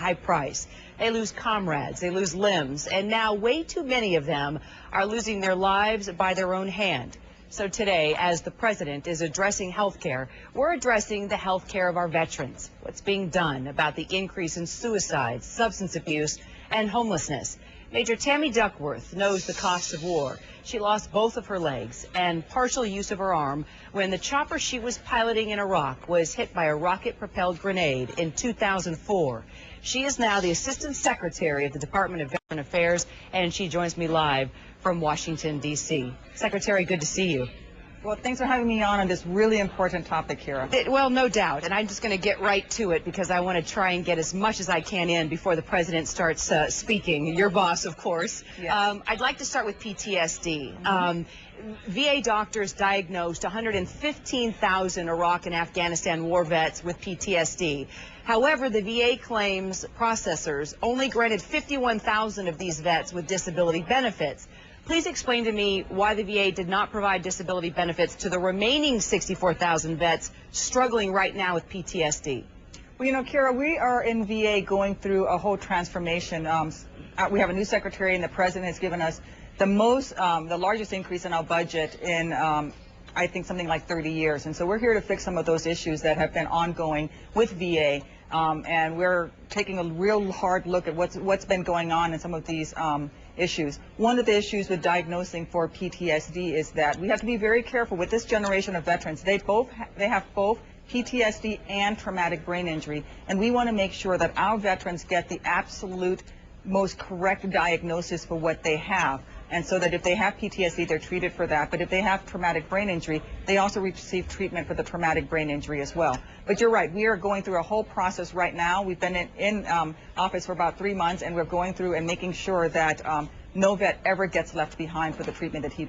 high price. They lose comrades, they lose limbs, and now way too many of them are losing their lives by their own hand. So today, as the president is addressing health care, we're addressing the health care of our veterans. What's being done about the increase in suicides, substance abuse, and homelessness. Major Tammy Duckworth knows the cost of war. She lost both of her legs and partial use of her arm when the chopper she was piloting in Iraq was hit by a rocket-propelled grenade in 2004. She is now the Assistant Secretary of the Department of Veteran Affairs, and she joins me live from Washington, D.C. Secretary, good to see you. Well, thanks for having me on this really important topic, Kira. Well, no doubt, and I'm just going to get right to it because I want to try and get as much as I can in before the president starts speaking. Your boss, of course. Yes. I'd like to start with PTSD. VA doctors diagnosed 115,000 Iraq and Afghanistan war vets with PTSD. However, the VA claims processors only granted 51,000 of these vets with disability benefits. Please explain to me why the VA did not provide disability benefits to the remaining 64,000 vets struggling right now with PTSD. Well, you know, Kira, we are in VA going through a whole transformation. We have a new secretary, and the president has given us the largest increase in our budget in, I think, something like 30 years. And so we're here to fix some of those issues that have been ongoing with VA. And we're taking a real hard look at what's been going on in some of these issues. One of the issues with diagnosing for PTSD is that we have to be very careful with this generation of veterans. They have both PTSD and traumatic brain injury, and we want to make sure that our veterans get the absolute most correct diagnosis for what they have. And so that if they have PTSD, they're treated for that. But if they have traumatic brain injury, they also receive treatment for the traumatic brain injury as well. But you're right, we are going through a whole process right now. We've been in office for about 3 months, and we're going through and making sure that no vet ever gets left behind for the treatment that he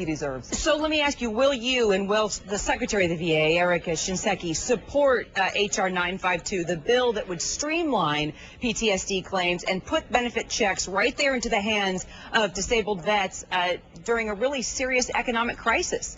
deserves. So let me ask you, will you and will the Secretary of the VA, Erica Shinseki, support H.R. 952, the bill that would streamline PTSD claims and put benefit checks right there into the hands of disabled vets during a really serious economic crisis?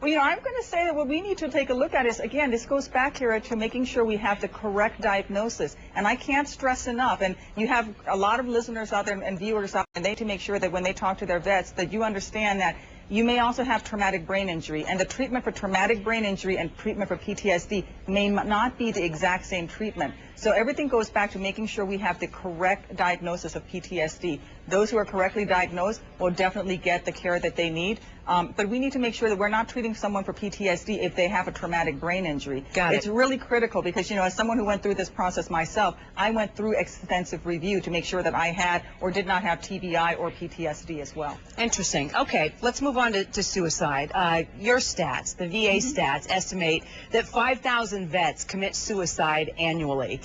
Well, you know, I'm going to say that what we need to take a look at is, again, this goes back here to making sure we have the correct diagnosis. And I can't stress enough, and you have a lot of listeners out there and viewers out there, and they need to make sure that when they talk to their vets that you understand that you may also have traumatic brain injury, and the treatment for traumatic brain injury and treatment for PTSD may not be the exact same treatment. So everything goes back to making sure we have the correct diagnosis of PTSD. Those who are correctly diagnosed will definitely get the care that they need. But we need to make sure that we're not treating someone for PTSD if they have a traumatic brain injury. Got it. It's really critical because, you know, as someone who went through this process myself, I went through extensive review to make sure that I had or did not have TBI or PTSD as well. Interesting. Okay, let's move on to suicide. Your stats, the VA stats, estimate that 5,000 vets commit suicide annually.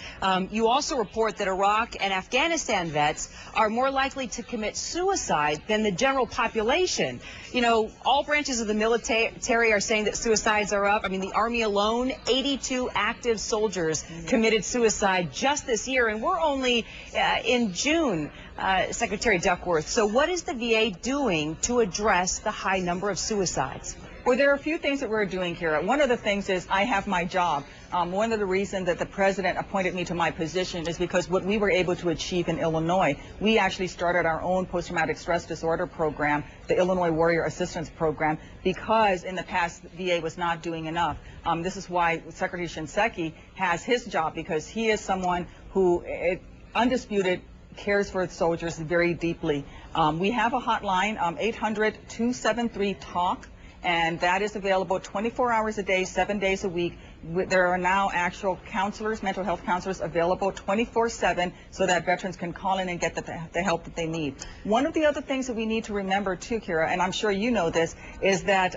You also report that Iraq and Afghanistan vets are more likely to commit suicide than the general population. You know, all branches of the military are saying that suicides are up. I mean, the Army alone, 82 active soldiers committed suicide just this year, and we're only in June, Secretary Duckworth. So what is the VA doing to address the high number of suicides? Well, there are a few things that we're doing here. One of the things is I have my job. One of the reasons that the president appointed me to my position is because what we were able to achieve in Illinois, we actually started our own post-traumatic stress disorder program, the Illinois Warrior Assistance Program, because in the past VA was not doing enough. This is why Secretary Shinseki has his job, because he is someone who, undisputed, cares for soldiers very deeply. We have a hotline, 800-273-TALK. And that is available 24 hours a day, 7 days a week. There are now actual counselors, mental health counselors available 24/7 so that veterans can call in and get the help that they need. One of the other things that we need to remember too, Kira, and I'm sure you know this, is that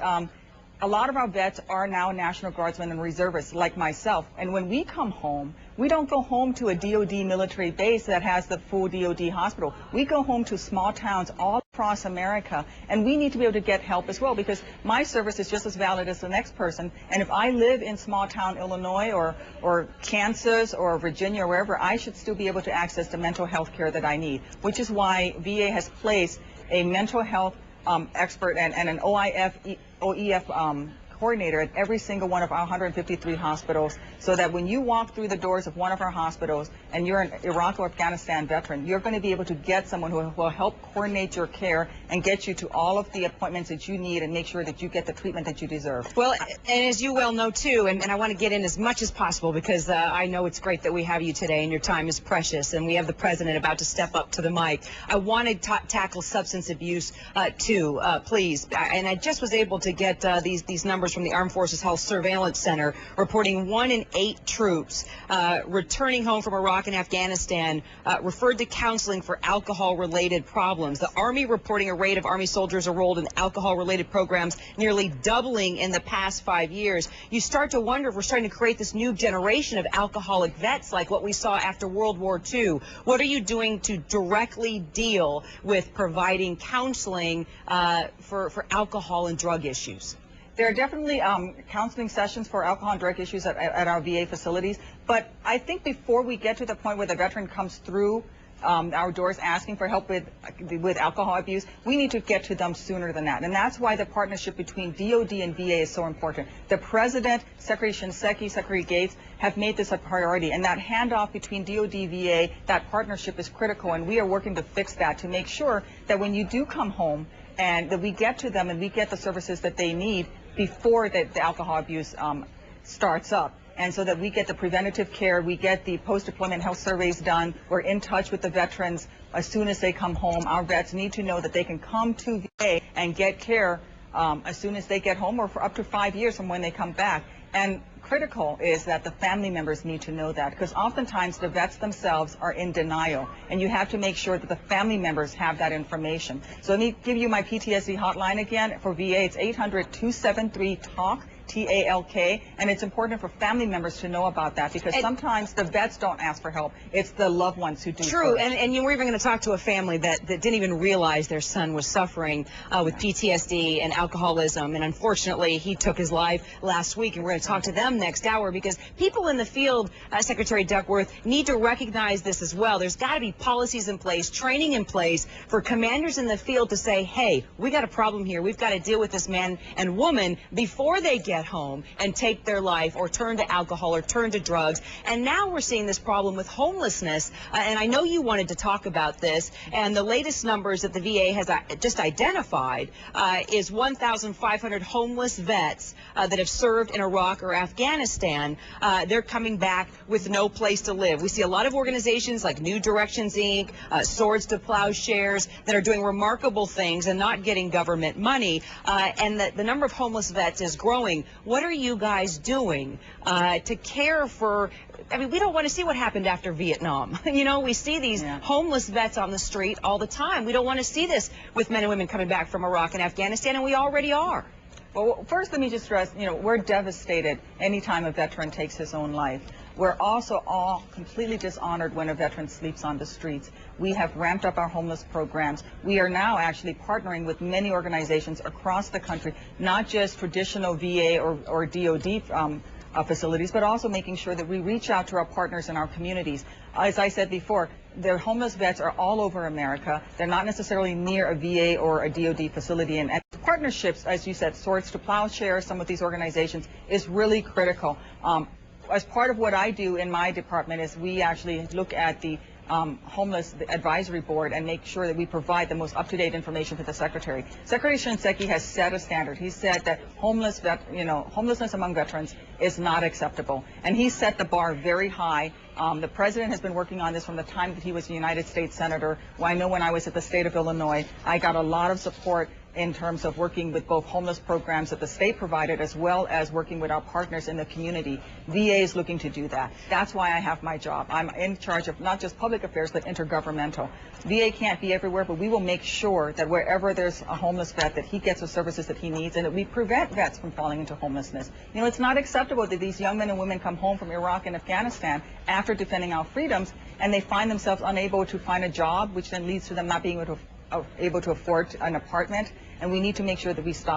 a lot of our vets are now National Guardsmen and reservists like myself. And when we come home, we don't go home to a DOD military base that has the full DOD hospital. We go home to small towns all across America, and we need to be able to get help as well, because my service is just as valid as the next person. And if I live in small town Illinois or Kansas or Virginia or wherever, I should still be able to access the mental health care that I need, which is why VA has placed a mental health expert and an OEF coordinator at every single one of our 153 hospitals, so that when you walk through the doors of one of our hospitals and you're an Iraq or Afghanistan veteran, you're going to be able to get someone who will help coordinate your care and get you to all of the appointments that you need and make sure that you get the treatment that you deserve. Well, and as you well know, too, and I want to get in as much as possible because I know it's great that we have you today and your time is precious, and we have the president about to step up to the mic. I want to tackle substance abuse, too, please. And I just was able to get these numbers from the Armed Forces Health Surveillance Center reporting 1 in 8 troops returning home from Iraq and Afghanistan referred to counseling for alcohol-related problems. The Army reporting a rate of Army soldiers enrolled in alcohol-related programs nearly doubling in the past 5 years. You start to wonder if we're starting to create this new generation of alcoholic vets like what we saw after World War II. What are you doing to directly deal with providing counseling for alcohol and drug issues? There are definitely counseling sessions for alcohol and drug issues at our VA facilities, but I think before we get to the point where the veteran comes through our doors asking for help with alcohol abuse, we need to get to them sooner than that. And that's why the partnership between DOD and VA is so important. The President, Secretary Shinseki, Secretary Gates have made this a priority. And that handoff between DOD, VA, that partnership is critical. And we are working to fix that to make sure that when you do come home and that we get to them and we get the services that they need before the alcohol abuse starts up. And so that we get the preventative care, we get the post-deployment health surveys done, we're in touch with the veterans as soon as they come home. Our vets need to know that they can come to VA and get care as soon as they get home or for up to 5 years from when they come back. And critical is that the family members need to know that, because oftentimes the vets themselves are in denial, and you have to make sure that the family members have that information. So let me give you my PTSD hotline again for VA. It's 800-273-TALK. TALK, and it's important for family members to know about that, because sometimes the vets don't ask for help. It's the loved ones who do. True, first. and you were even going to talk to a family that didn't even realize their son was suffering with PTSD and alcoholism, and unfortunately he took his life last week, and we're going to talk to them next hour, because people in the field, Secretary Duckworth, need to recognize this as well. There's got to be policies in place, training in place for commanders in the field to say, hey, we got a problem here. We've got to deal with this man and woman before they get home and take their life or turn to alcohol or turn to drugs. And now we're seeing this problem with homelessness, and I know you wanted to talk about this, and the latest numbers that the VA has just identified is 1,500 homeless vets that have served in Iraq or Afghanistan. They're coming back with no place to live. We see a lot of organizations like New Directions Inc., Swords to Plowshares, that are doing remarkable things and not getting government money, and the number of homeless vets is growing. What are you guys doing to care for? I mean, we don't want to see what happened after Vietnam. You know, we see these homeless vets on the street all the time. We don't want to see this with men and women coming back from Iraq and Afghanistan, and we already are. Well, first, let me just stress, we're devastated anytime a veteran takes his own life. We're also all completely dishonored when a veteran sleeps on the streets. We have ramped up our homeless programs. We are now actually partnering with many organizations across the country, not just traditional VA or DOD facilities, but also making sure that we reach out to our partners in our communities. As I said before, the homeless vets are all over America. They're not necessarily near a VA or a DOD facility. And partnerships, as you said, Swords to Plowshares, some of these organizations, is really critical. As part of what I do in my department is we actually look at the homeless advisory board and make sure that we provide the most up-to-date information to the secretary. Secretary Shinseki has set a standard. He said that homelessness among veterans is not acceptable, and he set the bar very high. The president has been working on this from the time that he was a United States Senator. Well, I know when I was at the state of Illinois, I got a lot of support in terms of working with both homeless programs that the state provided as well as working with our partners in the community. VA is looking to do that. That's why I have my job. I'm in charge of not just public affairs, but intergovernmental. VA can't be everywhere, but we will make sure that wherever there's a homeless vet, that he gets the services that he needs, and that we prevent vets from falling into homelessness. It's not acceptable that these young men and women come home from Iraq and Afghanistan after defending our freedoms, and they find themselves unable to find a job, which then leads to them not being able to afford an apartment, and we need to make sure that we stop